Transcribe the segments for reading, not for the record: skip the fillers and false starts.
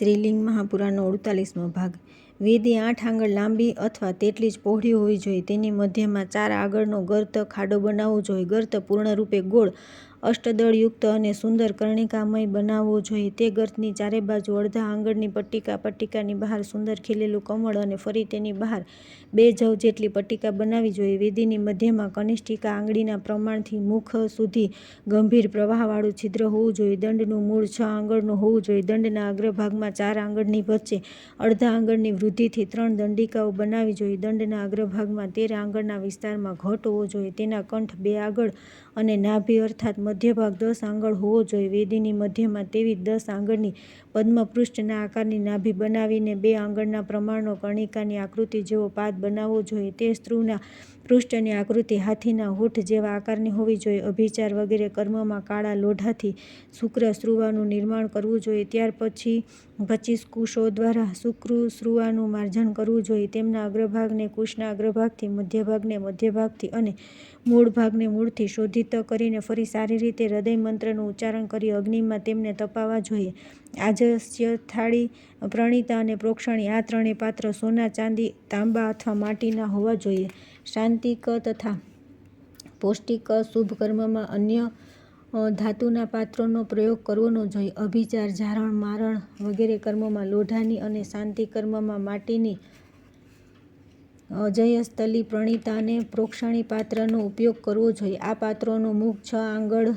શ્રીલિંગ મહાપુરાણનો 48મો ભાગ। વેદી 8 આંગળ લાંબી અથવા તેટલી જ પહોળી હોવી જોઈએ। તેની મધ્યમાં 4 આગળનો ગર્ત ખાડો બનાવવો જોઈએ। ગર્ત પૂર્ણરૂપે ગોળ, અષ્ટદળયુક્ત અને સુંદર કર્ણિકામય બનાવવો જોઈએ। તે ગર્તની ચારે બાજુ અડધા આંગળની પટ્ટિકા, પટ્ટિકાની બહાર સુંદર ખીલેલું કમળ અને ફરી તેની બહાર 2 જવ જેટલી પટ્ટિકા બનાવવી જોઈએ। વેદીની મધ્યમાં કનિષ્ઠિકા આંગળીના પ્રમાણથી મુખ સુધી ગંભીર પ્રવાહવાળું છિદ્ર હોવું જોઈએ। દંડનું મૂળ 6 આંગળનું હોવું જોઈએ। દંડના અગ્રભાગમાં 4 આંગળની વચ્ચે અડધા આંગળની વૃદ્ધિથી 3 દંડિકાઓ બનાવવી જોઈએ। દંડના અગ્રભાગમાં 13 આંગળના વિસ્તારમાં ઘટ હોવો જોઈએ। તેના કંઠ 2 આંગળ અને નાભી અર્થાત મધ્યભાગ 10 આંગળ હોવો જોઈએ। વેદીની મધ્યમાં તેવી 10 આંગળની પદ્મપૃષ્ઠના આકારની નાભી બનાવીને 2 આંગળના પ્રમાણનો કર્ણિકાની આકૃતિ જેવો પાદ બનાવવો જોઈએ। તે સ્ત્રુના પૃષ્ઠની આકૃતિ હાથીના હોઠ જેવા આકારની હોવી જોઈએ। અભિચાર વગેરે કર્મમાં કાળા લોઢાથી શુક્ર સ્રુવાનું નિર્માણ કરવું જોઈએ। ત્યાર પછી 25 કુશો દ્વારા શુક્ર સ્રુવાનું માર્જન કરવું જોઈએ। તેમના અગ્રભાગને કુશના અગ્રભાગથી, મધ્યભાગને મધ્યભાગથી અને મૂળ ભાગને મૂળથી શોધિત કરીને ફરી સારી રીતે હૃદય મંત્રનું ઉચ્ચારણ કરી અગ્નિમાં તેમને તપાવવા જોઈએ। આજસ્ય, થાળી, પ્રણીતા અને પ્રોક્ષણી આ ત્રણેય પાત્ર સોના, ચાંદી, તાંબા અથવા માટીના હોવા જોઈએ। શાંતિક તથા પૌષ્ટિક શુભ કર્મમાં અન્ય ધાતુના પાત્રોનો પ્રયોગ કરવો ન જોઈએ। અભિચાર, જારણ, મારણ વગેરે કર્મોમાં લોઢાની અને શાંતિ કર્મમાં માટીની અજયસ્થલી, પ્રણીતા અને પ્રોક્ષણી પાત્રનો ઉપયોગ કરવો જોઈએ। આ પાત્રોનું મુખ 6 આંગળ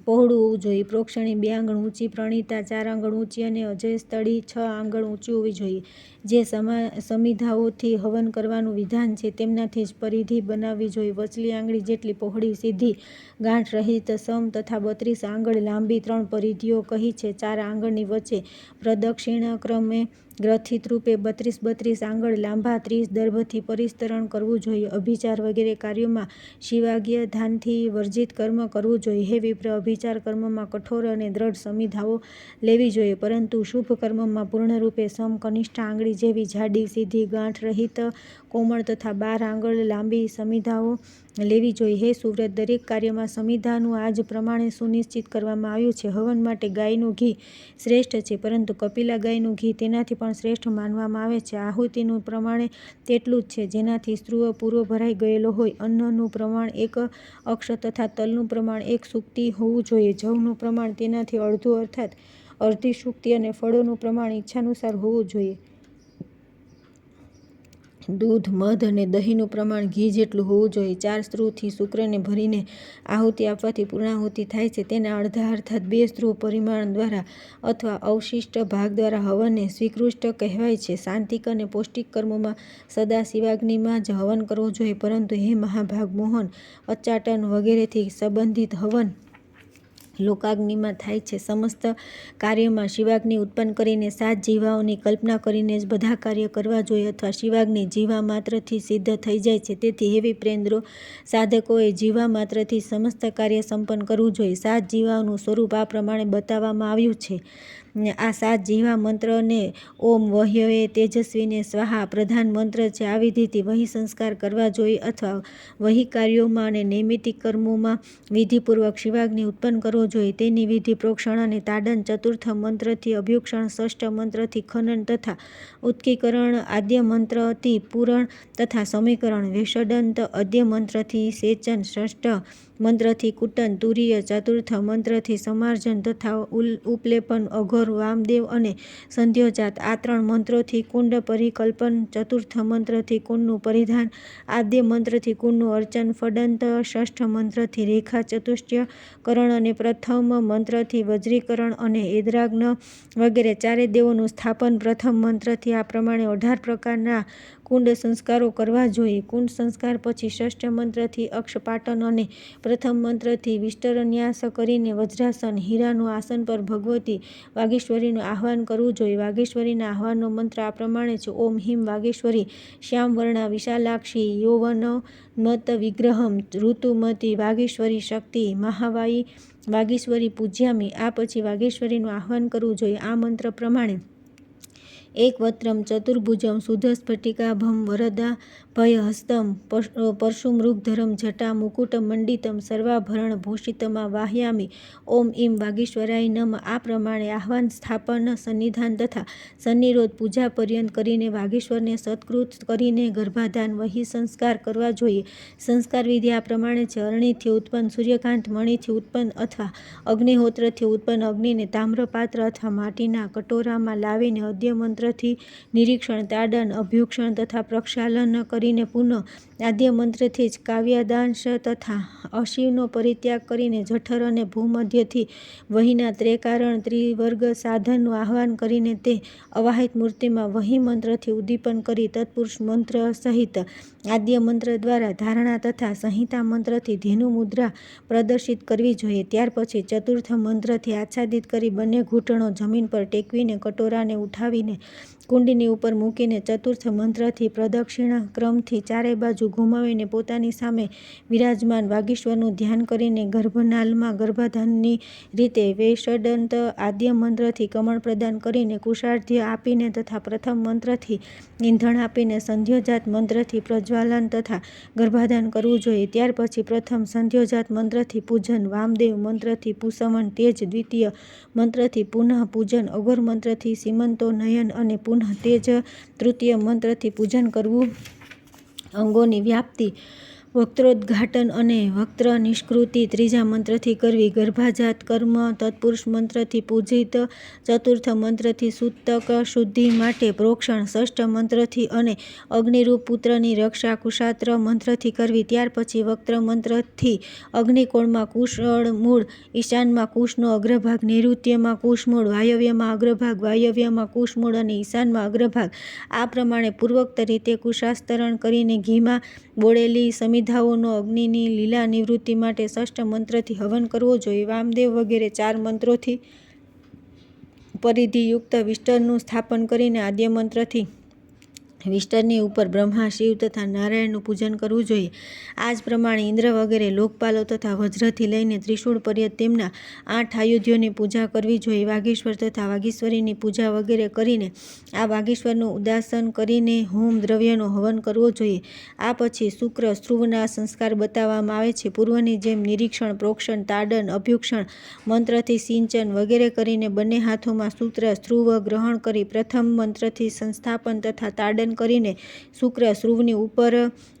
પહોળું હોવું જોઈએ। પ્રોક્ષણી 2 આંગળ ઊંચી, પ્રણીતા 4 આંગળ ઊંચી અને અજયસ્થળી 6 આંગળ ઊંચી હોવી જોઈએ। જે સમિધાઓથી હવન કરવાનું વિધાન છે તેમનાથી જ પરિધિ બનાવવી જોઈએ। વચલી આંગળી જેટલી પહોળી, સીધી, ગાંઠ રહિત, સમ તથા 32 આંગળ લાંબી 3 પરિધિઓ કહી છે। 4 આંગળની વચ્ચે પ્રદક્ષિણક્રમે ગ્રથિત રૂપે 32 આંગળ લાંબા 30 દર્ભથી પરિસ્તરણ કરવું જોઈએ। અભિચાર વગેરે કાર્યોમાં શિવાજ્ઞ ધાનથી વર્જિત કર્મ કરવું જોઈએ। હે વિપ્ર, અભિચાર કર્મમાં કઠોર અને દ્રઢ સમિધાઓ લેવી જોઈએ, પરંતુ શુભ કર્મમાં પૂર્ણરૂપે સમ કનિષ્ઠ આંગળી જેવી જાડી, સીધી, ગાંઠ રહિત, કોમળ તથા 12 આંગળ લાંબી સમિધાઓ લેવી જોઈએ। હે સુવ્રત, દરેક કાર્યમાં સમિધાનું આ જ પ્રમાણે સુનિશ્ચિત કરવામાં આવ્યું છે। હવન માટે ગાયનું ઘી શ્રેષ્ઠ છે, પરંતુ કપિલા ગાયનું ઘી તેનાથી પણ શ્રેષ્ઠ માનવામાં આવે છે। આહુતિનું પ્રમાણે તેટલું જ છે જેનાથી સ્ત્રુવ પૂરો ભરાઈ ગયેલો હોય। અન્નનું પ્રમાણ 1 અક્ષ તથા તલનું પ્રમાણ 1 સુક્તિ હોવું જોઈએ। જવનું પ્રમાણ તેનાથી અડધું અર્થાત અડધી સુક્તિ અને ફળોનું પ્રમાણ ઈચ્છાનુસાર હોવું જોઈએ। દૂધ, મધ અને દહીંનું પ્રમાણ ઘી જેટલું હોવું જોઈએ। 4 સ્ત્રુથી શુક્રને ભરીને આહુતિ આપવાથી પૂર્ણાહુતિ થાય છે। તેના અડધા અર્થાત 2 સ્ત્રુ પરિમાણ દ્વારા અથવા અવશિષ્ટ ભાગ દ્વારા હવનને સ્વીકૃષ્ટ કહેવાય છે। શાંતિક અને પૌષ્ટિક કર્મોમાં સદા શિવાગ્નિમાં જ હવન કરવો જોઈએ, પરંતુ હે મહાભાગ, મોહન, ઉચ્ચાટન વગેરેથી સંબંધિત હવન લોકાગ્નિમાં થાય છે। સમસ્ત કાર્યોમાં શિવાગ્નિ ઉત્પન્ન કરીને 7 જીવાઓની કલ્પના કરીને જ બધા કાર્ય કરવા જોઈએ, અથવા શિવાગ્નિ જીવા માત્રથી સિદ્ધ થઈ જાય છે। તેથી હે વિપ્રેન્દ્રો, સાધકોએ જીવા માત્રથી સમસ્ત કાર્ય સંપન્ન કરવું જોઈએ। 7 જીવાઓનું સ્વરૂપ આ પ્રમાણે બતાવવામાં આવ્યું છે। આ 7 જીવા મંત્રને ઓમ વહ્યવે તેજસ્વીને સ્વાહા પ્રધાન મંત્ર છે। આ વિધિથી વહી સંસ્કાર કરવા જોઈએ, અથવા વહી કાર્યોમાં અને નૈમિત્તિક કર્મોમાં વિધિપૂર્વક શિવાગ્નિ ઉત્પન્ન કરવો જોઈએ। તેની વિધિ પ્રોક્ષણ અને તાડન, ચતુર્થ મંત્રથી અભ્યુક્ષણ, ષષ્ઠ મંત્રથી ખનન તથા ઉત્કીકરણ, આદ્ય મંત્રથી પૂરણ તથા સમીકરણ, વેષડંત, અદ્ય મંત્રથી સેચન, ષષ્ઠ મંત્રથી કુટન, તુરીય, ચતુર્થ મંત્રથી સમાર્જન તથા ઉપલેપન, અઘોર, વામદેવ અને સંધ્યોજાત આ 3 મંત્રોથી કુંડ પરિકલ્પન, ચતુર્થ મંત્રથી કુંડનું પરિધાન, આદ્ય મંત્રથી કુંડનું અર્ચન, ફડંત, ષષ્ઠ મંત્રથી રેખા ચતુષ્ટય કરણ અને પ્રથમ મંત્રથી વજ્રીકરણ અને એદ્રાગ્ન વગેરે 4 દેવોનું સ્થાપન। પ્રથમ મંત્રથી આ પ્રમાણે 18 પ્રકારના કુંડ સંસ્કારો કરવા જોઈએ। કુંડ સંસ્કાર પછી ષષ્ઠ મંત્રથી અક્ષપાટન અને પ્રથમ મંત્રથી વિષ્ટરન્યાસ કરીને વજ્રાસન, હીરાનું આસન પર ભગવતી વાગીશ્વરીનું આહ્વાન કરવું જોઈએ। વાગીશ્વરીના આહ્વાનનો મંત્ર આ પ્રમાણે છે: ઓમ હિમ વાગીશ્વરી શ્યામવર્ણા વિશાલાક્ષી યૌવનોન્મત્ત વિગ્રહમ ઋતુમતી વાગીશ્વરી શક્તિ મહાવાયી વાગીશ્વરી પૂજ્યામિ। આ પછી વાગીશ્વરીનું આહ્વાન કરવું જોઈએ। આ મંત્ર પ્રમાણે એક વત્રમ ચતુર્ભુજમ શુદ્ધ સ્ફટિકાભમ વરદા ભયહસ્તમ પરશુમૃગધરમ જટા મુકુટમંડિતમ સર્વાભરણ ભૂષિતમાં વાહ્યામિ ઓમ ઈમ વાગીશ્વરાય નમ. આ પ્રમાણે આહ્વાન, સ્થાપન, સન્નિધાન તથા સન્નિરોધ પૂજા પર્યંત કરીને વાગીશ્વરને સત્કૃત કરીને ગર્ભાધાન વહી સંસ્કાર કરવા જોઈએ. સંસ્કાર વિધિ આ પ્રમાણે છે. અરણીથી ઉત્પન્ન સૂર્યકાંત, મણીથી ઉત્પન્ન અથવા અગ્નિહોત્રથી ઉત્પન્ન અગ્નિને તામ્રપાત્ર અથવા માટીના કટોરામાં લાવીને અદ્ય મંત્રથી નિરીક્ષણ, તાડન, અભ્યુક્ષણ તથા પ્રક્ષાલન કરીને પુનઃ આદ્ય મંત્રથી જ કાવ્યાદાંશ તથા અશિવનો પરિત્યાગ કરીને જઠર અને ભૂમધ્યથી વહીના ત્રેકારણ ત્રિવર્ગ સાધનનું આહ્વાન કરીને તે અવાહિત મૂર્તિમાં વહી મંત્રથી ઉદ્દીપન કરી તત્પુરુષ મંત્ર સહિત આદ્ય મંત્ર દ્વારા ધારણા તથા સંહિતા મંત્રથી ધેનુ મુદ્રા પ્રદર્શિત કરવી જોઈએ. ત્યાર પછી ચતુર્થ મંત્રથી આચ્છાદિત કરી બંને ઘૂંટણો જમીન પર ટેકવીને કટોરાને ઉઠાવીને કુંડની ઉપર મૂકીને ચતુર્થ મંત્રથી પ્રદક્ષિણ ક્રમથી ચારે બાજુ ઘુમાવીને પોતાની સામે વિરાજમાન વાગીશ્વરનું ધ્યાન કરીને ગર્ભનાલમાં ગર્ભાધાનની રીતે વૈષડંત આદ્ય મંત્રથી કમળ પ્રદાન કરીને કુશાર્ધ્ય આપીને તથા પ્રથમ મંત્રથી ઈંધણ આપીને સંધ્યોજાત મંત્રથી પ્રજ્વાલન તથા ગર્ભાધાન કરવું જોઈએ. ત્યાર પછી પ્રથમ સંધ્યોજાત મંત્રથી પૂજન, વામદેવ મંત્રથી પુસમન, તેજ દ્વિતીય મંત્રથી પુનઃ પૂજન, અઘોર મંત્રથી સીમંતો નયન અને પુનઃ તેજ તૃતીય મંત્રથી પૂજન કરવું. અંગોની વ્યાપ્તિ, વક્ત્રોદ્ઘાટન અને વક્ત્ર નિષ્કૃતિ ત્રીજા મંત્રથી કરવી. ગર્ભાજાત કર્મ તત્પુરુષ મંત્રથી પૂજિત. ચતુર્થ મંત્રથી સૂતક શુદ્ધિ માટે પ્રોક્ષણ. ષષ્ઠ મંત્રથી અને અગ્નિરૂપ પુત્રની રક્ષા કુશાત્ર મંત્રથી કરવી. ત્યાર પછી વક્ત્ર મંત્રથી અગ્નિકોણમાં કુશળ મૂળ, ઈશાનમાં કુશનો અગ્રભાગ, નૈઋત્યમાં કુશમૂળ, વાયવ્યમાં અગ્રભાગ, વાયવ્યમાં કુશમૂળ અને ઈશાનમાં અગ્રભાગ આ પ્રમાણે પૂર્વોક્ત રીતે કુશાસ્તરણ કરીને ઘીમાં બોળેલી સમિધાઓનો અગ્નિની લીલા નિવૃત્તિ માટે ષષ્ઠ મંત્રથી હવન કરવો જોઈએ. વામદેવ વગેરે 4 મંત્રોથી પરિધિયુક્ત વિષ્ટરનું સ્થાપન કરીને આદ્ય મંત્રથી વિષ્ટરની ઉપર બ્રહ્મા, શિવ તથા નારાયણનું પૂજન કરવું જોઈએ. આ જ પ્રમાણે ઇન્દ્ર વગેરે લોકપાલો તથા વજ્રથી લઈને ત્રિશૂળ પર્યંત તેમના 8 આયુધ્યોની પૂજા કરવી જોઈએ. વાગીશ્વર તથા વાગીશ્વરીની પૂજા વગેરે કરીને આ વાગીશ્વરનું ઉદાસન કરીને હોમ દ્રવ્યનો હવન કરવો જોઈએ. આ પછી શુક્ર સ્ત્રુવના સંસ્કાર બતાવવામાં આવે છે. પૂર્વની જેમ નિરીક્ષણ, પ્રોક્ષણ, તાડન, અભ્યુક્ષણ, મંત્રથી સિંચન વગેરે કરીને બંને હાથોમાં સૂત્ર સ્ત્રુવ ગ્રહણ કરી પ્રથમ મંત્રથી સંસ્થાપન તથા તાડન કરીને શુક્ર સ્ત્રુવની ઉપર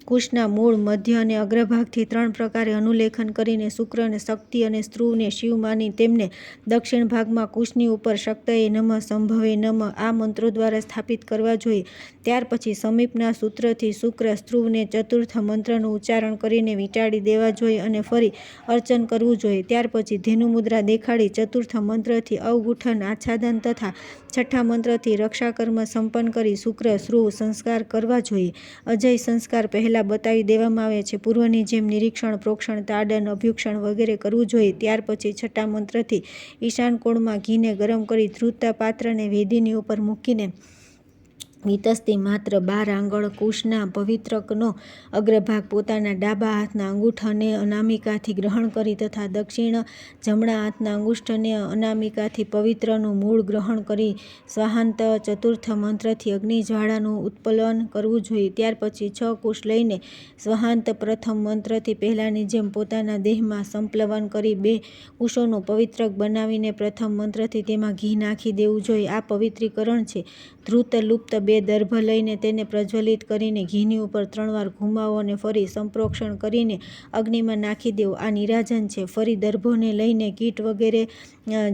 કુશના મૂળ, મધ્ય અને અગ્રભાગથી 3 પ્રકારે અનુલેખન કરીને શુક્રને શક્તિ અને સ્ત્રુવને શિવ માની તેમને દક્ષિણ ભાગમાં કુશની ઉપર શક્તયે નમઃ, સંભવે નમઃ આ મંત્રો દ્વારા સ્થાપિત કરવા જોઈએ. ત્યાર પછી સમીપના સૂત્રથી શુક્ર સ્ત્રુવને ચતુર્થ મંત્રનું ઉચ્ચારણ કરીને વીંટાળી દેવા જોઈએ અને ફરી અર્ચન કરવું જોઈએ. ત્યાર પછી ધેનુ મુદ્રા દેખાડી ચતુર્થ મંત્રથી અવગુઠન, આચ્છાદન તથા છઠ્ઠા મંત્રથી રક્ષાકર્મ સંપન્ન કરી શુક્ર સ્ત્રુવ સંસ્કાર કરવા જોઈએ. અજય સંસ્કાર પહેલા બતાવી દેવામાં આવે છે. પૂર્વની જેમ નિરીક્ષણ, પ્રોક્ષણ, તાડન, અભ્યુક્ષણ વગેરે કરવું જોઈએ. ત્યાર પછી છઠ્ઠા મંત્રથી ઈશાન કોણમાં ઘીને ગરમ કરી ધ્રુત પાત્રને વેદીની ઉપર મૂકીને વિતસ્તી માત્ર 12 આંગળ કુશના પવિત્રકનો અગ્રભાગ પોતાના ડાબા હાથના અંગૂઠ અને અનામિકાથી ગ્રહણ કરી તથા દક્ષિણ જમણા હાથના અંગુષ્ઠ અને અનામિકાથી પવિત્રનું મૂળ ગ્રહણ કરી સ્વાહાંત ચતુર્થ મંત્રથી અગ્નિજ્વાળાનું ઉત્પલન કરવું જોઈએ. ત્યાર પછી 6 કુશ લઈને સ્વાહાંત પ્રથમ મંત્રથી પહેલાંની જેમ પોતાના દેહમાં સંપ્લવન કરી 2 કુશોનું પવિત્રક બનાવીને પ્રથમ મંત્રથી તેમાં ઘી નાખી દેવું જોઈએ. આ પવિત્રીકરણ છે. ધ્રુત લુપ્ત 2 દર્ભ લઈને તેને પ્રજ્વલિત કરીને ઘીની ઉપર 3 વાર ઘુમાવો અને ફરી સંપ્રોક્ષણ કરીને અગ્નિમાં નાખી દેવો. આ નિરાજન છે. ફરી દર્ભોને લઈને કીટ વગેરે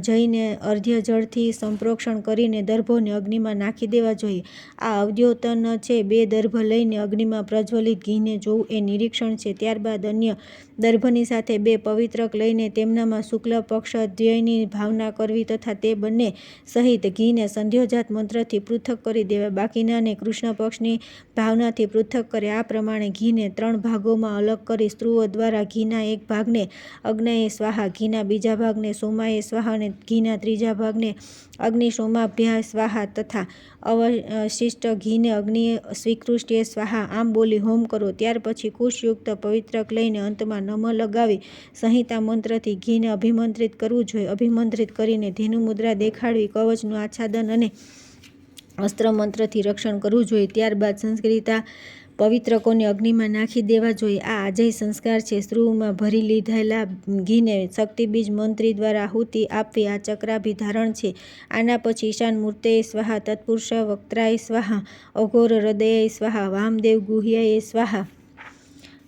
જઈને અર્ધ્ય જળથી સંપ્રોક્ષણ કરીને દર્ભોને અગ્નિમાં નાખી દેવા જોઈએ. આ અવદ્યોતન છે. 2 દર્ભ લઈને અગ્નિમાં પ્રજ્વલિત ઘીને જોવું એ નિરીક્ષણ છે. ત્યારબાદ અન્ય દર્ભની સાથે 2 પવિત્રક લઈને તેમનામાં શુક્લ પક્ષ દ્વયની ભાવના કરવી તથા તે બંને સહિત ઘીને સંધ્યોજાત મંત્રથી પૃથક કરી દેવા. બાકીનાને કૃષ્ણ પક્ષની ભાવનાથી પૃથક કરે. આ પ્રમાણે ઘીને 3 ભાગોમાં અલગ કરી સ્ત્રુવો દ્વારા ઘીના એક ભાગને અગ્નયે સ્વાહા, ઘીના બીજા ભાગને સોમાયે સ્વાહા અને ઘીના ત્રીજા ભાગને અગ્નિ સોમાભ્યાય સ્વાહા તથા અવશિષ્ટ ઘીને અગ્નિએ સ્વીકૃષ્ટયે સ્વાહા આમ બોલી હોમ કરો. ત્યાર પછી કુશયુક્ત પવિત્રક લઈને અંતમાં નમ લગાવી સંહિતા મંત્રથી ઘીને અભિમંત્રિત કરવું જોઈએ. અભિમંત્રિત કરીને ધેનુ મુદ્રા દેખાડવી, કવચનું આચ્છાદન અને અસ્ત્ર મંત્રથી રક્ષણ કરવું જોઈએ. ત્યારબાદ સંસ્કૃતા પવિત્રકોને અગ્નિમાં નાખી દેવા જોઈએ. આ આજય સંસ્કાર છે. સ્ત્રુમાં ભરી લીધેલા ઘીને શક્તિબીજ મંત્રી દ્વારા આહુતિ આપવી આ ચક્રાભિધારણ છે. આના પછી ઈશાન મૂર્તયે સ્વાહા, તત્પુરુષ વક્ત્રાય સ્વાહા, અઘોર હૃદયાય સ્વાહા, વામદેવ ગુહ્યાય સ્વાહા,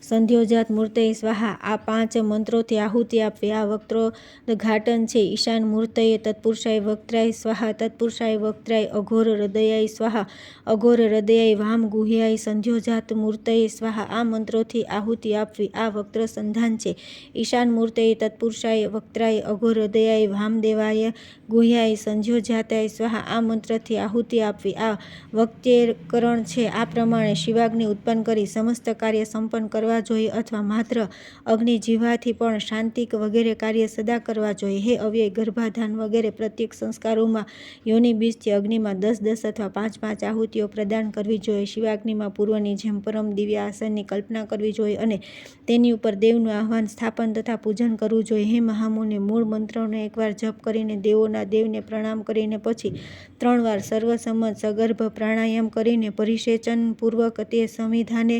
સંધ્યોજાત મૂર્તયે સ્વાહા આ 5 મંત્રોથી આહુતિ આપવી આ વક્ત્રોદ્ઘાટન છે. ઈશાન મૂર્તયે તત્પુરુષાય વક્ત્રાય સ્વાહા, તત્પુરુષાય વક્ત્રાય અઘોર હૃદયાય સ્વાહા, અઘોર હૃદયાય વામ ગુહ્યાય સંધ્યોજાત મૂર્તયે સ્વાહા આ મંત્રોથી આહુતિ આપવી આ વક્ત્ર સંધાન છે. ઈશાન મૂર્તયે તત્પુરુષાય વક્ત્રાય અઘોર હૃદયાય વામદેવાય ગુહ્યાય સંધ્યોજાતાય સ્વાહા આ મંત્રથી આહુતિ આપવી આ વક્ત્યેકરણ છે. આ પ્રમાણે શિવાગ્નિ ઉત્પન્ન કરી સમસ્ત કાર્ય સંપન્ન કરવા જોઈએ અથવા માત્ર અગ્નિ જીવવાથી પણ શાંતિક વગેરે કાર્ય સદા કરવા જોઈએ. હે અવ્યય, ગર્ભાધાન વગેરે પ્રત્યેક સંસ્કારોમાં યોનિ બીજથી અગ્નિમાં 10-10 અથવા 5-5 આહુતિઓ પ્રદાન કરવી જોઈએ. શિવાગ્નિમાં પૂર્વની જેમ પરમ દિવ્ય આસનની કલ્પના કરવી જોઈએ અને તેની ઉપર દેવનું આહ્વાન, સ્થાપન તથા પૂજન કરવું જોઈએ. હે મહામુનિ, મૂળ મંત્રનો એકવાર જપ કરીને દેવોના દેવને પ્રણામ કરીને પછી 3 વાર સર્વસંમત સગર્ભ પ્રાણાયામ કરીને પરિસેચન પૂર્વક તે સંવિધાને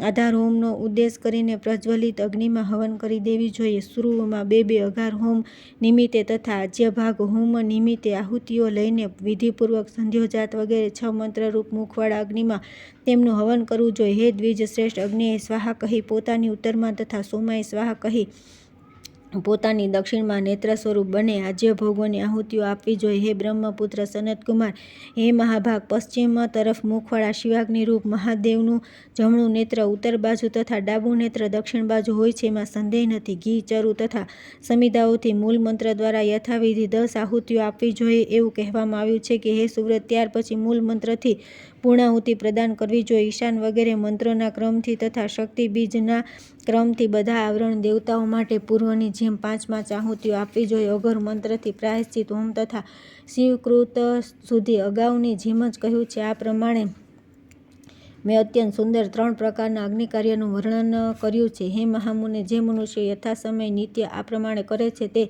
આધાર હોમનો ઉદ્દેશ કરીને પ્રજ્વલિત અગ્નિમાં હવન કરી દેવી જોઈએ. સ્ત્રુઓમાં 2-2 અઘાર હોમ નિમિત્તે તથા આજ્યભાગ હોમ નિમિત્તે આહુતિઓ લઈને વિધિપૂર્વક સંધ્યોજાત વગેરે 6 મંત્રરૂપ મુખવાળા અગ્નિમાં તેમનું હવન કરવું જોઈએ. હે દ્વિજ શ્રેષ્ઠ, અગ્નિએ સ્વાહા કહી પોતાની ઉત્તરમાં તથા સોમાએ સ્વાહા કહી પોતાની દક્ષિણમાં નેત્ર સ્વરૂપ બંને આજ્ય ભોગોની આહુતિઓ આપવી જોઈએ. હે બ્રહ્મપુત્ર સનતકુમાર, હે મહાભાગ, પશ્ચિમ તરફ મુખવાળા શિવાગ્નિરૂપ મહાદેવનું જમણું નેત્ર ઉત્તર બાજુ તથા ડાબું નેત્ર દક્ષિણ બાજુ હોય છે એમાં સંદેહ નથી. ઘી, ચરુ તથા સમિધાઓથી મૂળ મંત્ર દ્વારા યથાવિધિ 10 આહુતિઓ આપવી જોઈએ. એવું કહેવામાં આવ્યું છે કે હે સુવ્રત, ત્યાર પછી મૂળ મંત્રથી પૂર્ણાહુતિ પ્રદાન કરવી જોઈએ. ઈશાન વગેરે મંત્રોના ક્રમથી તથા શક્તિ બીજના ક્રમથી બધા આવરણ દેવતાઓ માટે પૂર્વની જેમ 5-5 આહુતિઓ આપવી જોઈએ. અઘોર મંત્રથી પ્રાયશ્ચિત હોમ તથા શિવકૃત સુધી અગાઉની જેમ જ કહ્યું છે આ પ્રમાણે મેં અત્યંત સુંદર 3 પ્રકારના અગ્નિ કાર્યનું વર્ણન કર્યું છે. હે મહામુનિ, જે મનુષ્ય યથાસમય નિત્ય આ પ્રમાણે કરે છે તે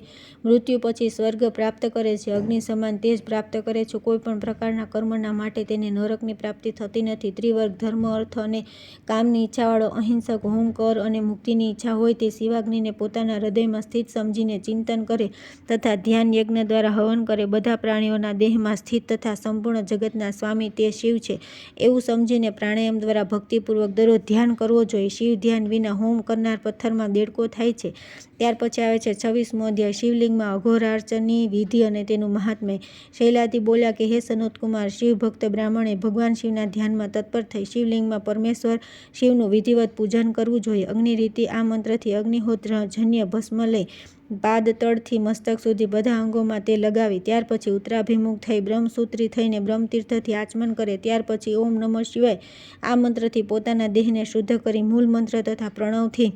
મૃત્યુ પછી સ્વર્ગ પ્રાપ્ત કરે છે, અગ્નિ સમાન તેજ પ્રાપ્ત કરે છે. કોઈ પણ પ્રકારના કર્મના માટે તેને નરકની પ્રાપ્તિ થતી નથી. ત્રિવર્ગ ધર્મ, અર્થ અને કામની ઈચ્છાવાળો અહિંસક હોમ કર અને મુક્તિની ઈચ્છા હોય તે શિવાગ્નિને પોતાના હૃદયમાં સ્થિત સમજીને ચિંતન કરે તથા ધ્યાન યજ્ઞ દ્વારા હવન કરે. બધા પ્રાણીઓના દેહમાં સ્થિત તથા સંપૂર્ણ જગતના સ્વામી તે શિવ છે એવું સમજીને પ્રાણાયામ દ્વારા ભક્તિપૂર્વક દરરોજ ધ્યાન કરવો જોઈએ. શિવ ધ્યાન વિના હોમ કરનાર પથ્થરમાં દેડકો થાય છે. ત્યાર પછી આવે છે 26મો અધ્યાય, શિવલિંગમાં અઘોરાર્ચનની વિધિ અને તેનું મહાત્મ્ય. શૈલાજી બોલ્યા કે હે સનતકુમાર, શિવ ભક્ત બ્રાહ્મણે ભગવાન શિવના ધ્યાનમાં તત્પર થઈ શિવલિંગમાં પરમેશ્વર શિવનું વિધિવત પૂજન કરવું જોઈએ. અગ્નિરીતિ આ મંત્રથી અગ્નિહોત્ર જન્ય ભસ્મ લઈ પાદતળથી મસ્તક સુધી બધા અંગોમાં તે લગાવી ત્યાર પછી ઉત્તરાભિમુખ થઈ બ્રહ્મસૂત્રી થઈને બ્રહ્મતીર્થથી આચમન કરે. ત્યાર પછી ઓમ નમઃ શિવાય આ મંત્રથી પોતાના દેહને શુદ્ધ કરી મૂળ મંત્ર તથા પ્રણવથી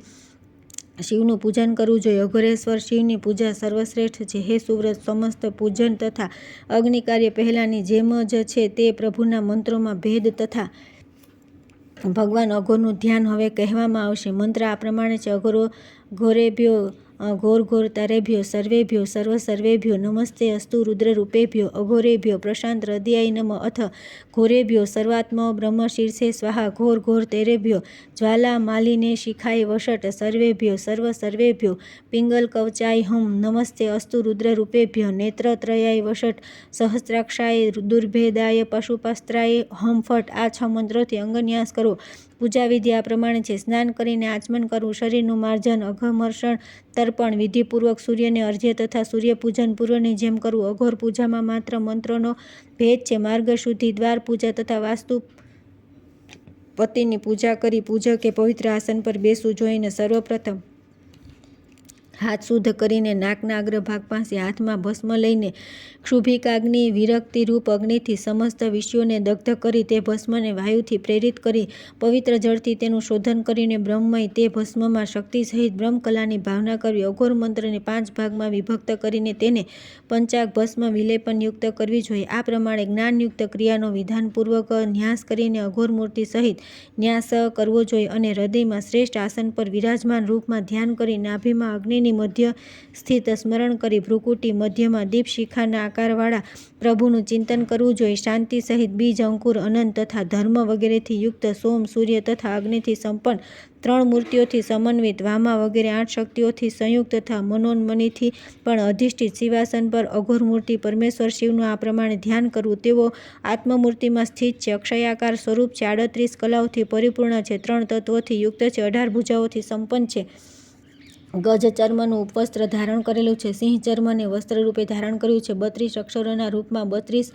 શિવનું પૂજન કરવું જોઈએ. અઘોરેશ્વર શિવની પૂજા સર્વશ્રેષ્ઠ છે. હે સુવ્રત, સમસ્ત પૂજન તથા અગ્નિ કાર્ય પહેલાંની જેમ જ છે. તે પ્રભુના મંત્રોમાં ભેદ તથા ભગવાન અઘોરનું ધ્યાન હવે કહેવામાં આવશે. મંત્ર આ પ્રમાણે છે. ઘોરેભ્યો ઘોરઘોરતારેભ્યો સર્વેભ્યો સર્વસર્વેભ્યો નમસ્તે અસ્તુ રુદ્રરૂપેભ્યો અઘોરેભ્યો પ્રશાંત હૃદયાય નમઃ અથ ઘોરેભ્યો સર્વાત્મા બ્રહ્મ શીર્ષે સ્વાહા ઘોરઘોરતેરેભ્યો જ્વાલા માલિને શિખાય વષટ સર્વેભ્યો સર્વસર્વેભ્યો પિંગલ કવચાય હમ નમસ્તે અસ્તુ રુદ્રરૂપેભ્યો નેત્રત્રયાય વષટ સહસ્ત્રાક્ષાય દુર્ભેદાય પશુપાસ્ત્રાય હમ ફટ આ 6 મંત્રોથી અંગન્યાસ કરવો. પૂજા વિધિ આ પ્રમાણે છે. સ્નાન કરીને આચમન કરવું, શરીરનું માર્જન, અઘમર્ષણ, તર્પણ, વિધિપૂર્વક સૂર્યને અર્ઘ્ય તથા સૂર્યપૂજન પૂર્વની જેમ કરવું. અઘોર પૂજામાં માત્ર મંત્રોનો ભેદ છે. માર્ગશુદ્ધિ, દ્વાર પૂજા તથા વાસ્તુપતિની પૂજા કરી પૂજકે પવિત્ર આસન પર બેસવું જોઈએ. સર્વપ્રથમ હાથ શુદ્ધ કરીને નાકના અગ્રભાગ પાસે હાથમાં ભસ્મ લઈને ક્ષુભિકાગ્નિ વિરક્તિરૂપ અગ્નિથી સમસ્ત વિષયોને દગ્ધ કરી તે ભસ્મને વાયુથી પ્રેરિત કરી પવિત્ર જળથી તેનું શોધન કરીને બ્રહ્મમય તે ભસ્મમાં શક્તિ સહિત બ્રહ્મકલાની ભાવના કરવી. અઘોર મંત્રને 5 ભાગમાં વિભક્ત કરીને તેને પંચાગ ભસ્મ વિલેપન યુક્ત કરવી જોઈએ. આ પ્રમાણે જ્ઞાનયુક્ત ક્રિયાનો વિધાનપૂર્વક ન્યાસ કરીને અઘોર મૂર્તિ સહિત ન્યાસ કરવો જોઈએ અને હૃદયમાં શ્રેષ્ઠ આસન પર વિરાજમાન રૂપમાં ધ્યાન કરી નાભિમાં અગ્નિની શિખરની મધ્ય સ્થિત સ્મરણ કરી ભ્રુકુટી મધ્યમાં દીપશિખાના આકારવાળા પ્રભુનું ચિંતન કરવું જોઈએ. શાંતિ સહિત બીજ, અંકુર, અનંત તથા ધર્મ વગેરેથી યુક્ત સોમ, સૂર્ય તથા અગ્નિથી સંપન્ન 3 મૂર્તિઓથી સમન્વિત વામા વગેરે 8 શક્તિઓથી સંયુક્ત તથા મનોન્મનીથી પણ અધિષ્ઠિત શિવાસન પર અઘોર મૂર્તિ પરમેશ્વર શિવનું આ પ્રમાણે ધ્યાન કરવું. તેઓ આત્મમૂર્તિમાં સ્થિત છે, અક્ષયાકાર સ્વરૂપ છે, 38 કલાઓથી પરિપૂર્ણ છે, 3 તત્વોથી યુક્ત છે, 18 ભુજાઓથી સંપન્ન છે, ગજ ચર્મનું ઉપવસ્ત્ર ધારણ કરેલું છે, સિંહ ચર્મને વસ્ત્ર રૂપે ધારણ કર્યું છે, 32 અક્ષરોના રૂપમાં 32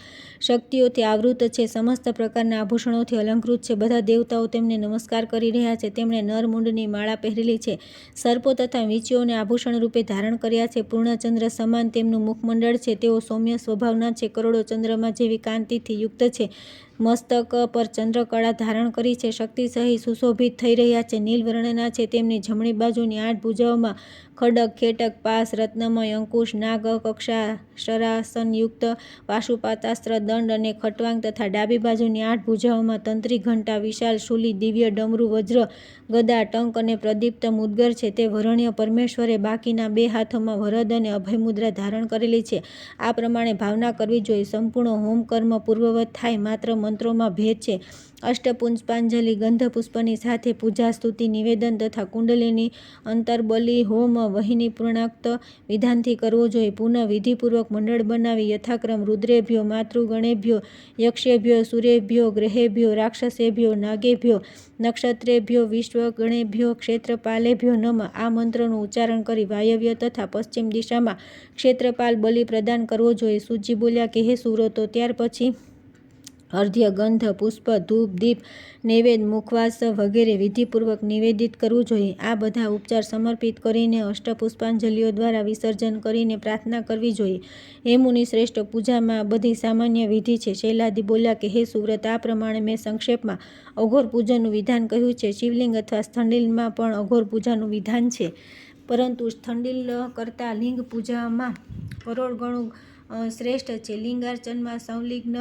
શક્તિઓથી આવૃત છે, સમસ્ત પ્રકારના આભૂષણોથી અલંકૃત છે. બધા દેવતાઓ તેમને નમસ્કાર કરી રહ્યા છે. તેમણે નરમુંડની માળા પહેરેલી છે, સર્પો તથા વીંછીઓને આભૂષણ રૂપે ધારણ કર્યા છે. પૂર્ણચંદ્ર સમાન તેમનું મુખમંડળ છે. તેઓ સૌમ્ય સ્વભાવના છે, કરોડો ચંદ્રમા જેવી કાંતિથી યુક્ત છે, મસ્તક પર ચંદ્રકળા ધારણ કરી છે, શક્તિ સહિત સુશોભિત થઈ રહ્યા છે, નીલ વર્ણના છે. તેમની જમણી બાજુની 8 ભુજાઓમાં ખડગ, ખેટક, પાસ, રત્નમય, અંકુશ, નાગ, કક્ષા, શરાસનયુક્ત પાશુપાતાસ્ત્ર, દંડ અને ખટવાંગ તથા ડાબી બાજુની 8 ભુજાઓમાં તંત્રી, ઘંટા, વિશાળ શૂલી, દિવ્ય ડમરૂ, વજ્ર, ગદા, ટંક અને પ્રદીપ્ત મુદ્ગર છે. તે વરણ્ય પરમેશ્વરે બાકીના 2 હાથોમાં વરદ અને અભય મુદ્રા ધારણ કરેલી છે. આ પ્રમાણે ભાવના કરવી જોઈએ. સંપૂર્ણ હોમ કર્મ પૂર્વવત થાય, માત્ર મંત્રોમાં ભેદ છે. અષ્ટપુષ્પાંજલિ ગંધ પુષ્પની સાથે પૂજા, સ્તુતિ, નિવેદન તથા કુંડલિની અંતર્બલી હોમ વહિની પૂર્ણાક્ત વિધાનથી કરવો જોઈએ. પુનઃ વિધિપૂર્વક મંડળ બનાવી યથાક્રમ રુદ્રેભ્યો, માતૃગણેભ્યો, યક્ષેભ્યો, સુરેભ્યો, ગ્રહેભ્યો, રાક્ષસેભ્યો, નાગેભ્યો, નક્ષત્રેભ્યો, વિશ્વગણેભ્યો, ક્ષેત્રપાલેભ્યો નમઃ આ મંત્રનું ઉચ્ચારણ કરી વાયવ્ય તથા પશ્ચિમ દિશામાં ક્ષેત્રપાલ બલિ પ્રદાન કરવો જોઈએ. સૂજી બોલ્યા કે હે સુવ્રતો, ત્યાર પછી અર્ધ્ય, ગંધ, પુષ્પ, ધૂપ, દીપ, નૈવેદ, મુખવાસ વગેરે વિધિપૂર્વક નિવેદિત કરવું જોઈએ. આ બધા ઉપચાર સમર્પિત કરીને અષ્ટપુષ્પાંજલિઓ દ્વારા વિસર્જન કરીને પ્રાર્થના કરવી જોઈએ. હે મુનિ શ્રેષ્ઠ, પૂજામાં આ બધી સામાન્ય વિધિ છે. શૈલાદિ બોલ્યા કે હે સુવ્રત, આ પ્રમાણે મેં સંક્ષેપમાં અઘોર પૂજનનું વિધાન કહ્યું છે. શિવલિંગ અથવા સ્થંડિલમાં પણ અઘોર પૂજાનું વિધાન છે, પરંતુ સ્થંડિલ કરતાં લિંગ પૂજામાં કરોડ ગણું શ્રેષ્ઠ છે. લિંગાર્ચનમાં સંલિગ્ન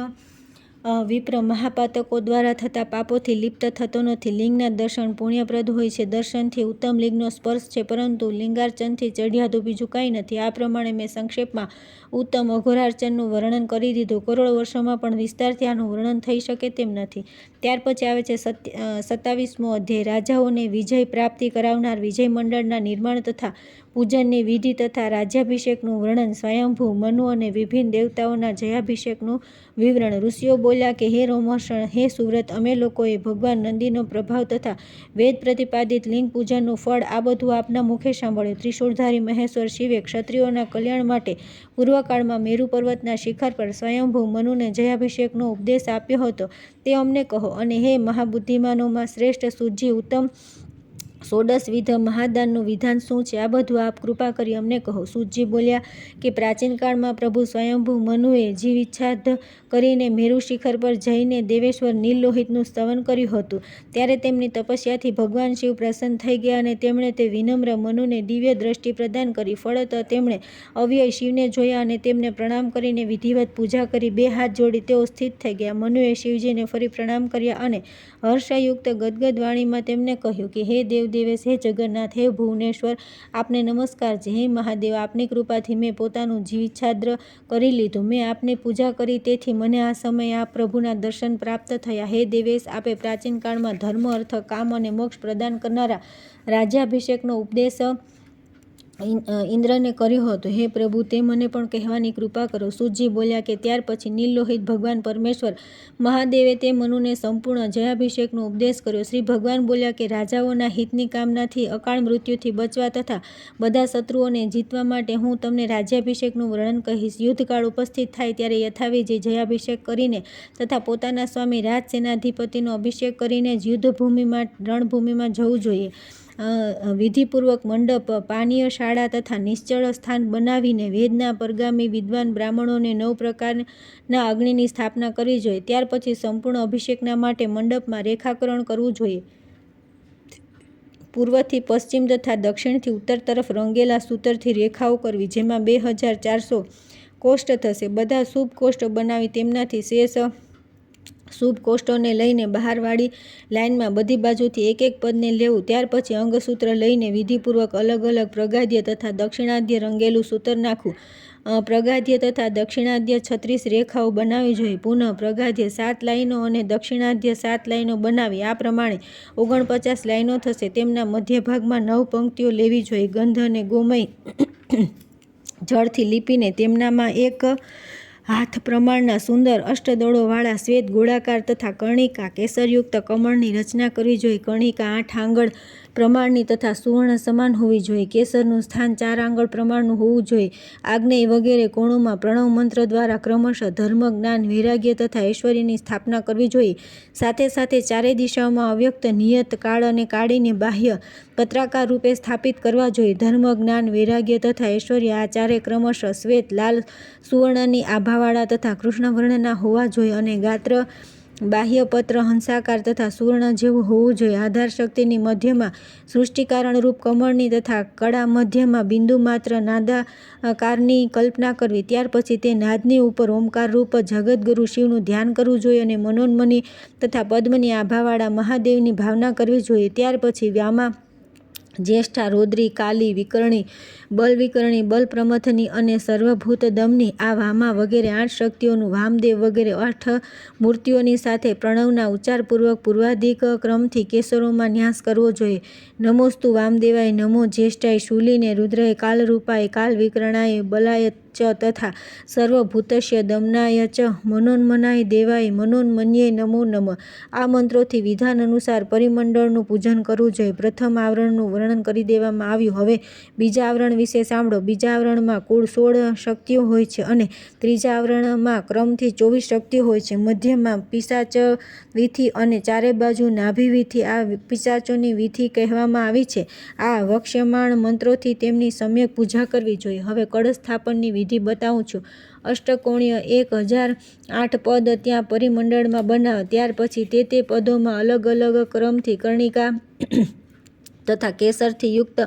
વિપ્ર મહાપાતકો દ્વારા થતા પાપોથી લિપ્ત થતો નથી. લિંગના દર્શન પુણ્યપ્રદ હોય છે. દર્શનથી ઉત્તમ લિંગનો સ્પર્શ છે, પરંતુ લિંગાર્ચનથી ચઢિયાતું બીજું કંઈ નથી. આ પ્રમાણે મેં સંક્ષેપમાં ઉત્તમ અઘોરાર્ચનનું વર્ણન કરી દીધું. કરોડ વર્ષોમાં પણ વિસ્તારથી આનું વર્ણન થઈ શકે તેમ નથી. ત્યાર પછી આવે છે 27મો અધ્યાય. રાજાઓને વિજય પ્રાપ્તિ કરાવનાર વિજય મંડળના નિર્માણ તથા પૂજનની વિધિ તથા રાજ્યાભિષેકનું વર્ણન. સ્વયંભૂ, મનુ અને વિભિન્ન દેવતાઓના જયાભિષેકનું વિવરણ. ઋષિઓ બોલ્યા કે હે રોમહર્ષણ, હે સુવ્રત, અમે લોકોએ ભગવાન નંદીનો પ્રભાવ તથા વેદ પ્રતિપાદિત લિંગ પૂજનનું ફળ આ બધું આપના મુખે સાંભળ્યું. ત્રિશૂળધારી મહેશ્વર શિવે ક્ષત્રિયોના કલ્યાણ માટે પૂર્વકાળમાં મેરુ પર્વતના શિખર પર સ્વયંભૂ મનુને જયાભિષેકનો ઉપદેશ આપ્યો હતો, તે અમને કહો. અને હે મહાબુદ્ધિમાનોમાં શ્રેષ્ઠ સૂજી, ઉત્તમ 16 વિધ મહાદાનનું વિધાન શું છે? આ બધું આપ કૃપા કરી અમને કહો. સૂતજી બોલ્યા કે પ્રાચીન કાળમાં પ્રભુ સ્વયંભૂ મનુએ જીવિચ્છાદ કરીને મેરુ શિખર પર જઈને દેવેશ્વર નીલ લોહિતનું સ્તવન કર્યું હતું. ત્યારે તેમની તપસ્યાથી ભગવાન શિવ પ્રસન્ન થઈ ગયા અને તેમણે તે વિનમ્ર મનુને દિવ્ય દ્રષ્ટિ પ્રદાન કરી. ફળતઃ તેમણે અવ્યય શિવને જોયા અને તેમને પ્રણામ કરીને વિધિવત પૂજા કરી. 2 હાથ જોડી તેઓ સ્થિત થઈ ગયા. મનુએ શિવજીને ફરી પ્રણામ કર્યા અને હર્ષયુક્ત ગદગદ વાણીમાં તેમને કહ્યું કે હે દેવદેવેશ, હે જગન્નાથ, હે ભુવનેશ્વર, આપને નમસ્કાર છે. હે મહાદેવ, આપની કૃપાથી મેં પોતાનું જીવિચ્છાદ્ર કરી લીધું. મેં આપની પૂજા કરી, તેથી મને આ સમયે આપ પ્રભુના દર્શન પ્રાપ્ત થયા. હે દેવેશ, આપે પ્રાચીન કાળમાં ધર્મ, અર્થ, કામ અને મોક્ષ પ્રદાન કરનારા રાજ્યાભિષેકનો ઉપદેશ ઇન્દ્રને કર્યો હતો. હે પ્રભુ, તે મને પણ કહેવાની કૃપા કરો. સૂતજી બોલ્યા કે ત્યાર પછી નીલલોહિત ભગવાન પરમેશ્વર મહાદેવે તે મનુને સંપૂર્ણ જયાભિષેકનો ઉપદેશ કર્યો. શ્રી ભગવાન બોલ્યા કે રાજાઓના હિતની કામનાથી, અકાળ મૃત્યુથી બચવા તથા બધા શત્રુઓને જીતવા માટે હું તમને રાજ્યાભિષેકનું વર્ણન કહીશ. યુદ્ધકાળ ઉપસ્થિત થાય ત્યારે યથાવિધિ જયાભિષેક કરીને તથા પોતાના સ્વામી રાજ સેનાધિપતિનો અભિષેક કરીને જ યુદ્ધભૂમિમાં, રણભૂમિમાં જવું જોઈએ. વિધિપૂર્વક મંડપ, પાનીય શાળા તથા નિશ્ચળ સ્થાન બનાવીને વેદના પરગામી વિદ્વાન બ્રાહ્મણોને 9 પ્રકારના અગ્નિની સ્થાપના કરવી જોઈએ. ત્યાર પછી સંપૂર્ણ અભિષેકના માટે મંડપમાં રેખાકરણ કરવું જોઈએ. પૂર્વથી પશ્ચિમ તથા દક્ષિણથી ઉત્તર તરફ રંગેલા સૂતરથી રેખાઓ કરવી, જેમાં 2400 કોષ્ઠ થશે. બધા શુભ કોષ્ઠ બનાવી તેમનાથી શેષ શુભ કોષ્ટોને લઈને બહારવાળી લાઇનમાં બધી બાજુથી એક એક પદને લેવું. ત્યાર પછી અંગસૂત્ર લઈને વિધિપૂર્વક અલગ અલગ પ્રગાધ્ય તથા દક્ષિણાધ્ય રંગેલું સૂત્ર નાખવું. પ્રગાધ્ય તથા દક્ષિણાધ્ય 36 રેખાઓ બનાવવી જોઈએ. પુનઃ પ્રગાધ્ય 7 લાઈનો અને દક્ષિણાધ્ય 7 લાઈનો બનાવી આ પ્રમાણે 49 લાઈનો થશે. તેમના મધ્યભાગમાં 9 પંક્તિઓ લેવી જોઈએ. ગંધ અને ગોમય જળથી લીપીને તેમનામાં એક હાથ પ્રમાણના સુંદર અષ્ટદળોવાળા શ્વેત ગોળાકાર તથા કર્ણિકા કેસરયુક્ત કમળની રચના કરવી જોઈએ. કર્ણિકા 8 આંગળ પ્રમાણની તથા સુવર્ણ સમાન હોવી જોઈએ. કેસરનું સ્થાન 4 આંગળ પ્રમાણનું હોવું જોઈએ. આગ્નેય વગેરે કોણોમાં પ્રણવ મંત્ર દ્વારા ક્રમશઃ ધર્મ, જ્ઞાન, વૈરાગ્ય તથા ઐશ્વર્યની સ્થાપના કરવી જોઈએ. સાથે સાથે ચારેય દિશાઓમાં અવ્યક્ત નિયત કાળ અને કાળીને બાહ્ય પત્રાકાર રૂપે સ્થાપિત કરવા જોઈએ. ધર્મ, જ્ઞાન, વૈરાગ્ય તથા ઐશ્વર્ય આ ચારે ક્રમશઃ શ્વેત, લાલ, સુવર્ણની આભાવાળા તથા કૃષ્ણવર્ણના હોવા જોઈએ અને ગાત્ર બાહ્ય પત્ર હંસાકાર તથા સુવર્ણ જેવું હોવું જોઈએ. આધાર શક્તિની મધ્યમાં સૃષ્ટિકારણ રૂપ કમળની તથા કળા મધ્યમાં બિંદુ માત્ર નાદાકારની કલ્પના કરવી. ત્યાર પછી તે નાદની ઉપર ઓમકાર રૂપ જગદગુરુ શિવનું ધ્યાન કરવું જોઈએ અને મનોન્મની તથા પદ્મની આભાવાળા મહાદેવની ભાવના કરવી જોઈએ. ત્યાર પછી વ્યામા, જ્યેષ્ઠા, રૌદ્રી, કાલી, વિકર્ણી, બલવિકર્ણી, બલપ્રમથની અને સર્વભૂત દમની આ વામા વગેરે 8 શક્તિઓનું વામદેવ વગેરે 8 મૂર્તિઓની સાથે પ્રણવના ઉચ્ચારપૂર્વક પૂર્વાધિક ક્રમથી કેસરોમાં ન્યાસ કરવો જોઈએ. નમોસ્તુ વામદેવાય, નમો જ્યેષ્ઠાય, શૂલિને, રુદ્રાય, કાલરૂપાય, કાલવિકર્ણાય, બલાય ચ તથા સર્વભૂતસ્ય દમનાય ચ મનોન્મનાય દેવાય મનોન્મન્યે નમો નમઃ. આ મંત્રોથી વિધાન અનુસાર પરિમંડળનું પૂજન કરવું જોઈએ. પ્રથમ આવરણનું વર્ણન કરી દેવામાં આવ્યું. હવે બીજા આવરણ વિશે સાંભળો. બીજા આવરણમાં કુલ 16 શક્તિઓ હોય છે અને ત્રીજા આવરણમાં ક્રમથી 24 શક્તિઓ હોય છે. મધ્યમાં પિશાચ વિધિ અને ચારે બાજુ નાભી વિધિ આ પિશાચોની વિધિ કહેવામાં આવી છે. આ વક્ષ્યમાણ મંત્રોથી તેમની સમ્યક પૂજા કરવી જોઈએ. હવે કળશ સ્થાપનની વિધિ બતાવું છું. અષ્ટકોણીય 1008 પદ ત્યાં પરિમંડળમાં બનાવો. ત્યાર પછી તે પદોમાં અલગ અલગ ક્રમથી કર્ણિકા તથા કેસરથી યુક્ત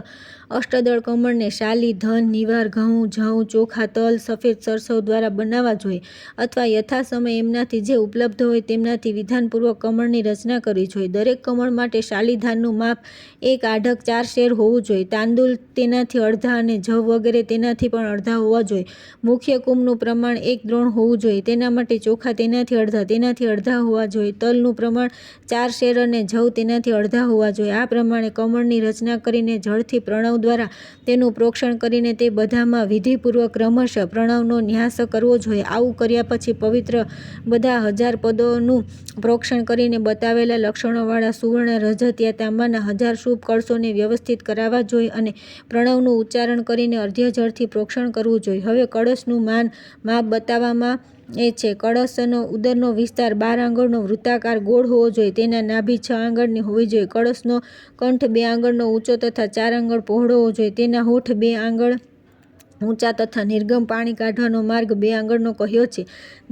અષ્ટદળ કમળને શાલી, ધન, નિવાર, ઘઉં, જવ, ચોખા, તલ, સફેદ સરસવ દ્વારા બનાવવા જોઈએ અથવા યથાસમય એમનાથી જે ઉપલબ્ધ હોય તેમનાથી વિધાનપૂર્વક કમળની રચના કરવી જોઈએ. દરેક કમળ માટે શાલી ધાનનું માપ 1 આઢક 4 શેર હોવું જોઈએ. તાંદુલ તેનાથી અડધા અને જવ વગેરે તેનાથી પણ અડધા હોવા જોઈએ. મુખ્ય કુંભનું પ્રમાણ 1 દ્રોણ હોવું જોઈએ. તેના માટે ચોખા તેનાથી અડધા હોવા જોઈએ. તલનું પ્રમાણ 4 શેર અને જવ તેનાથી અડધા હોવા જોઈએ. આ પ્રમાણે કમળની રચના કરીને જળથી પ્રણવ દ્વારા તેનું પ્રોક્ષણ કરીને તે બધામાં વિધિપૂર્વક ક્રમશઃ પ્રણવનો ન્યાસ કરવો જોઈએ. આવું કર્યા પછી પવિત્ર બધા 1000 પદોનું પ્રોક્ષણ કરીને બતાવેલા લક્ષણોવાળા સુવર્ણ, રજત યા તાંબાના 1000 શુભ કળશોને વ્યવસ્થિત કરાવવા જોઈએ અને પ્રણવનું ઉચ્ચારણ કરીને અર્ધ્ય જળથી પ્રોક્ષણ કરવું જોઈએ. હવે કળશનું માપ બતાવવામાં એ છે. કળશનો ઉદરનો વિસ્તાર 12 આંગળનો વૃત્તાકાર ગોળ હોવો જોઈએ. તેના નાભી 6 આંગળની હોવી જોઈએ. કળશનો કંઠ 2 આંગળનો ઊંચો તથા 4 આંગળ પહોળો હોવો જોઈએ. તેના હોઠ 2 આંગળ ઊંચા તથા નિર્ગમ પાણી કાઢવાનો માર્ગ 2 આંગળનો કહ્યો છે.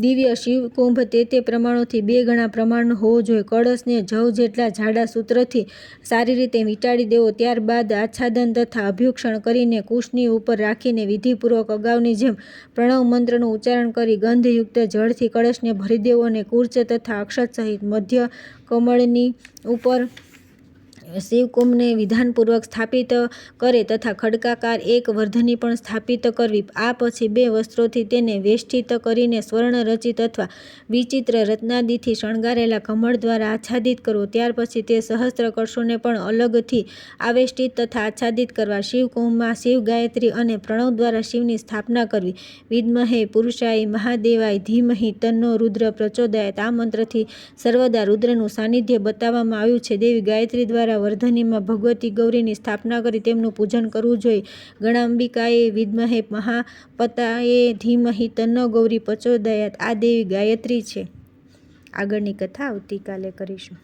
દિવ્ય શિવકુંભ તે પ્રમાણોથી 2 ગણા પ્રમાણનો હોવો જોઈએ. કળશને જવ જેટલા જાડા સૂત્રથી સારી રીતે વીંટાળી દેવો. ત્યારબાદ આચ્છાદન તથા અભ્યુક્ષણ કરીને કુશની ઉપર રાખીને વિધિપૂર્વક અગાઉની જેમ પ્રણવ મંત્રનું ઉચ્ચારણ કરી ગંધયુક્ત જળથી કળશને ભરી દેવો અને કુર્ચ તથા અક્ષત સહિત મધ્ય કમળની ઉપર શિવકુંભને વિધાનપૂર્વક સ્થાપિત કરે તથા ખડકાકાર એક વર્ધની પણ સ્થાપિત કરવી. આ પછી 2 વસ્ત્રોથી તેને વેષ્ટિત કરીને સ્વર્ણ રચિત અથવા વિચિત્ર રત્નાદિથી શણગારેલા કમળ દ્વારા આચ્છાદિત કરવો. ત્યાર પછી તે સહસ્ત્ર કળશોને પણ અલગથી આવેષ્ટિત તથા આચ્છાદિત કરવા. શિવકુંભમાં શિવ, ગાયત્રી અને પ્રણવ દ્વારા શિવની સ્થાપના કરવી. વિદ્મહે પુરુષાય મહાદેવાય ધીમહિ તન્નો રુદ્ર પ્રચોદયાત. આ મંત્રથી સર્વદા રુદ્રનું સાનિધ્ય બતાવવામાં આવ્યું છે. દેવી ગાયત્રી દ્વારા વર્ધનીમાં ભગવતી ગૌરીની સ્થાપના કરી તેમનું પૂજન કરવું જોઈએ. ગણાંબિકાએ વિદ્મહે મહાપતાએ ધીમહિ તન્નો ગૌરી પ્રચોદયાત. આ દેવી ગાયત્રી છે. આગળની કથા આવતીકાલે કરીશું.